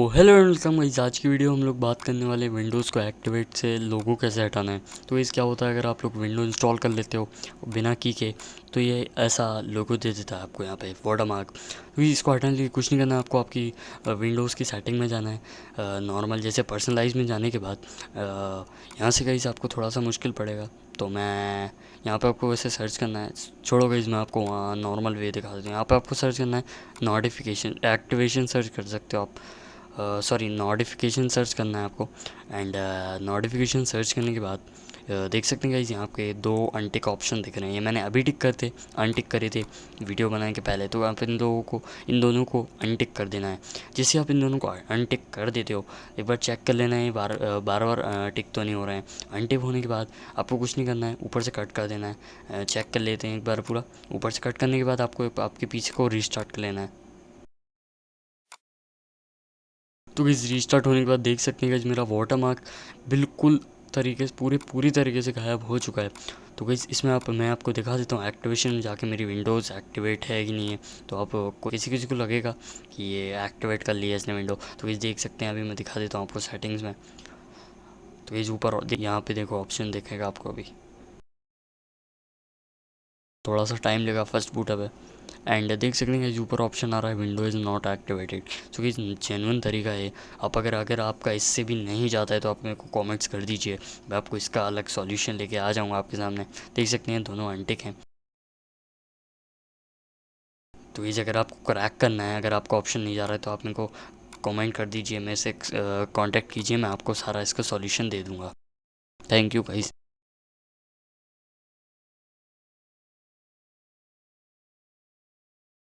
तो hello and welcome guys. आज की वीडियो हम लोग बात करने वाले विंडोज़ को एक्टिवेट से लोगो कैसे हटाना है। तो इस क्या होता है, अगर आप लोग विंडो इंस्टॉल कर लेते हो बिना की के, तो ये ऐसा लोगो दे देता है आपको यहाँ पे वाटरमार्क। तो इसको हटाने के लिए कुछ नहीं करना है आपको, आपकी विंडोज़ की सेटिंग में जाना है। नॉर्मल जैसे पर्सनलाइज में जाने के बाद यहाँ से गाइस आपको थोड़ा सा मुश्किल पड़ेगा। तो मैं यहाँ पे आपको वैसे सर्च करना है, छोड़ो गाइस मैं आपको वहाँ नॉर्मल वे दिखा देता हूँ। यहाँ पे आपको सर्च करना है नोटिफिकेशन एक्टिवेशन, सर्च कर सकते हो आप। सॉरी, नोटिफिकेशन सर्च करना है आपको। एंड नोटिफिकेशन सर्च करने के बाद देख सकते हैं गाइस यहाँ पे दो अनटिक ऑप्शन दिख रहे हैं। ये मैंने अभी अनटिक करे थे वीडियो बनाने के पहले। तो आप इन दोनों को अनटिक कर देना है। जैसे आप इन दोनों को अनटिक कर देते हो, एक बार चेक कर लेना है बार बार टिक तो नहीं हो रहे हैं। अनटिक होने के बाद आपको कुछ नहीं करना है, ऊपर से कट कर देना है। चेक कर लेते हैं एक बार पूरा। ऊपर से कट करने के बाद आपको आपके पीछे को रीस्टार्ट कर लेना है। तो गाइस रीस्टार्ट होने के बाद देख सकते हैं गाइस मेरा वाटरमार्क बिल्कुल तरीके से पूरी तरीके से गायब हो चुका है। तो गाइस इसमें मैं आपको दिखा देता हूँ एक्टिवेशन में जाके मेरी विंडोज़ एक्टिवेट है कि नहीं है। तो आप किसी किसी को लगेगा कि ये एक्टिवेट कर लिया इसने विंडो। तो गाइस देख सकते हैं, अभी मैं दिखा देता हूँ आपको सेटिंग्स में। तो गाइस ऊपर यहाँ पे देखो ऑप्शन दिखेगा आपको, अभी थोड़ा सा टाइम लेगा, फर्स्ट बूट अप है। एंड देख सकते हैं कि ऊपर ऑप्शन आ रहा है विंडो इज़ नॉट एक्टिवेटेड। सो कि जेन्युइन तरीका है। आप अगर आपका इससे भी नहीं जाता है तो आप मेरे को कमेंट्स कर दीजिए, मैं आपको इसका अलग सॉल्यूशन लेके आ जाऊँगा आपके सामने। देख सकते हैं दोनों अनटिक हैं। तो ये अगर आपको क्रैक करना है, अगर आपका ऑप्शन नहीं जा रहा है, तो आप मेरे को कमेंट कर दीजिए, मेरे से कांटेक्ट कीजिए, मैं आपको सारा इसका सॉल्यूशन दे दूँगा। Thank you guys.